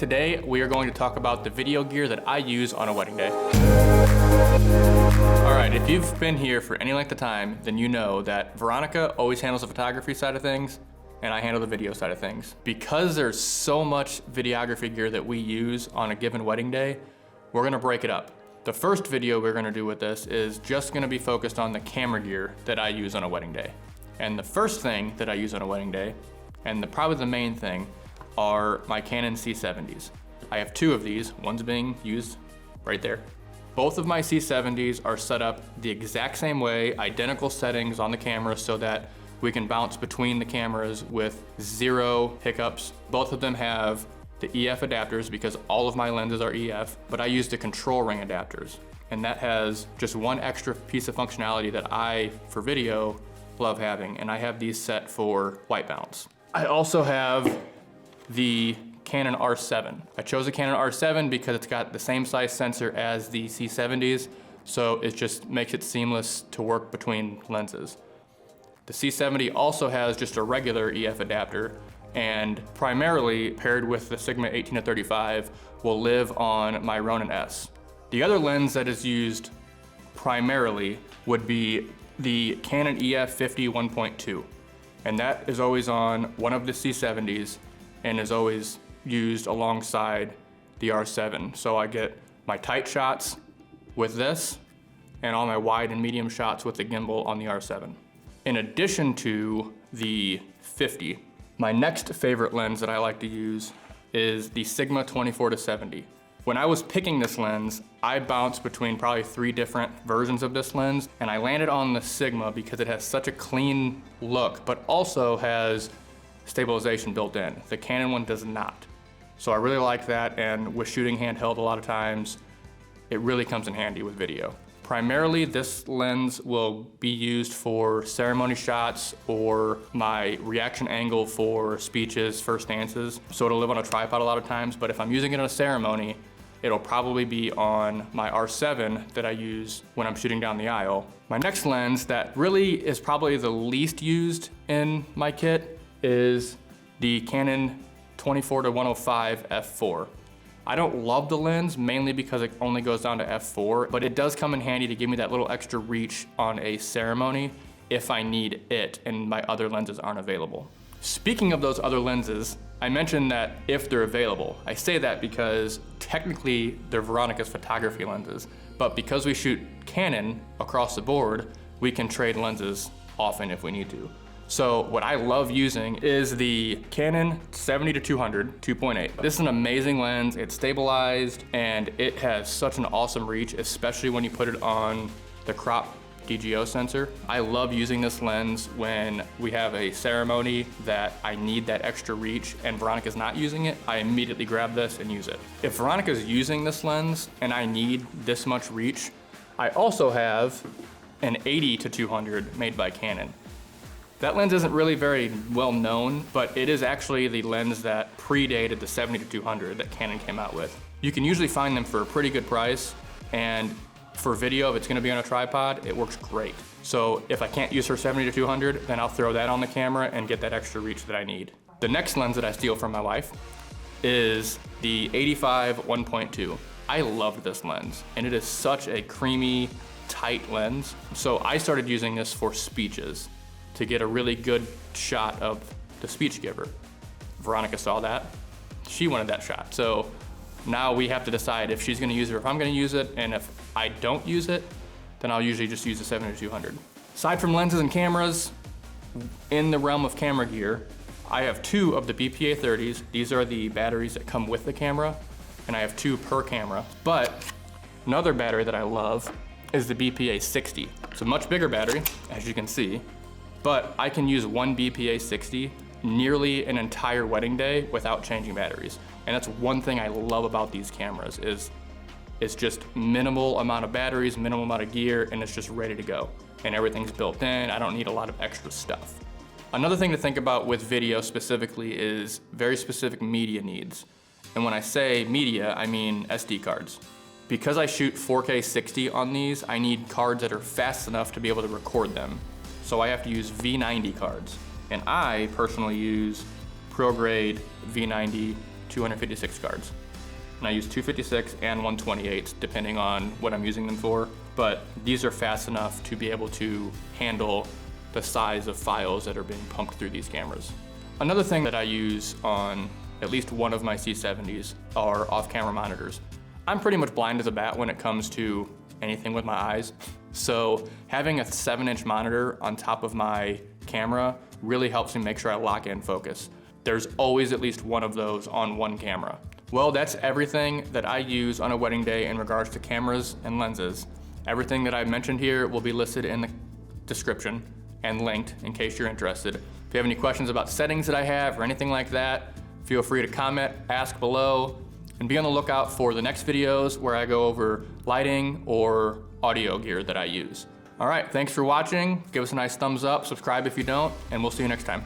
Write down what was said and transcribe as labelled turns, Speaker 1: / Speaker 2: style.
Speaker 1: Today, we are going to talk about the video gear that I use on a wedding day. All right, if you've been here for any length of time, then you know that Veronica always handles the photography side of things, and I handle the video side of things. Because there's so much videography gear that we use on a given wedding day, we're gonna break it up. The first video we're gonna do with this is just gonna be focused on the camera gear that I use on a wedding day. And the first thing that I use on a wedding day, and probably the main thing, are my Canon C70s. I have two of these, one's being used right there. Both of my C70s are set up the exact same way, identical settings on the camera so that we can bounce between the cameras with zero hiccups. Both of them have the EF adapters because all of my lenses are EF, but I use the control ring adapters. And that has just one extra piece of functionality that I, for video, love having. And I have these set for white balance. I also have the Canon R7. I chose a Canon R7 because it's got the same size sensor as the C70s, so it just makes it seamless to work between lenses. The C70 also has just a regular EF adapter, and primarily paired with the Sigma 18-35 will live on my Ronin S. The other lens that is used primarily would be the Canon EF 50 1.2, and that is always on one of the C70s and is always used alongside the R7. So I get my tight shots with this and all my wide and medium shots with the gimbal on the R7. In addition to the 50, my next favorite lens that I like to use is the Sigma 24-70. When I was picking this lens, I bounced between probably 3 different versions of this lens, and I landed on the Sigma because it has such a clean look, but also has stabilization built in. The Canon one does not. So I really like that, and with shooting handheld a lot of times, it really comes in handy with video. Primarily, this lens will be used for ceremony shots or my reaction angle for speeches, first dances. So it'll live on a tripod a lot of times, but if I'm using it in a ceremony, it'll probably be on my R7 that I use when I'm shooting down the aisle. My next lens that really is probably the least used in my kit is the Canon 24-105 f4. I don't love the lens, mainly because it only goes down to f4, but it does come in handy to give me that little extra reach on a ceremony if I need it and my other lenses aren't available. Speaking of those other lenses, I mentioned that if they're available. I say that because technically they're Veronica's photography lenses, but because we shoot Canon across the board, we can trade lenses often if we need to. So what I love using is the Canon 70-200 2.8. This is an amazing lens. It's stabilized and it has such an awesome reach, especially when you put it on the crop DGO sensor. I love using this lens when we have a ceremony that I need that extra reach and Veronica's not using it. I immediately grab this and use it. If Veronica's using this lens and I need this much reach, I also have an 80-200 made by Canon. That lens isn't really very well known, but it is actually the lens that predated the 70-200 that Canon came out with. You can usually find them for a pretty good price, and for video, if it's gonna be on a tripod, it works great. So if I can't use her 70-200, then I'll throw that on the camera and get that extra reach that I need. The next lens that I steal from my wife is the 85 1.2. I love this lens, and it is such a creamy, tight lens. So I started using this for speeches, to get a really good shot of the speech giver. Veronica saw that. She wanted that shot. So now we have to decide if she's gonna use it or if I'm gonna use it, and if I don't use it, then I'll usually just use the 70-200. Aside from lenses and cameras, in the realm of camera gear, I have 2 of the BPA 30s. These are the batteries that come with the camera, and I have 2 per camera. But another battery that I love is the BPA 60. It's a much bigger battery, as you can see, but I can use one BPA 60 nearly an entire wedding day without changing batteries. And that's one thing I love about these cameras is it's just minimal amount of batteries, minimal amount of gear, and it's just ready to go. And everything's built in, I don't need a lot of extra stuff. Another thing to think about with video specifically is very specific media needs. And when I say media, I mean SD cards. Because I shoot 4K 60 on these, I need cards that are fast enough to be able to record them. So I have to use V90 cards. And I personally use ProGrade V90 256 cards. And I use 256 and 128 depending on what I'm using them for, but these are fast enough to be able to handle the size of files that are being pumped through these cameras. Another thing that I use on at least one of my C70s are off-camera monitors. I'm pretty much blind as a bat when it comes to anything with my eyes, so having a 7-inch monitor on top of my camera really helps me make sure I lock in focus. There's always at least one of those on one camera. Well, that's everything that I use on a wedding day in regards to cameras and lenses. Everything that I've mentioned here will be listed in the description and linked in case you're interested. If you have any questions about settings that I have or anything like that, feel free to comment, ask below, and be on the lookout for the next videos where I go over lighting or audio gear that I use. All right, thanks for watching. Give us a nice thumbs up, subscribe if you don't, and we'll see you next time.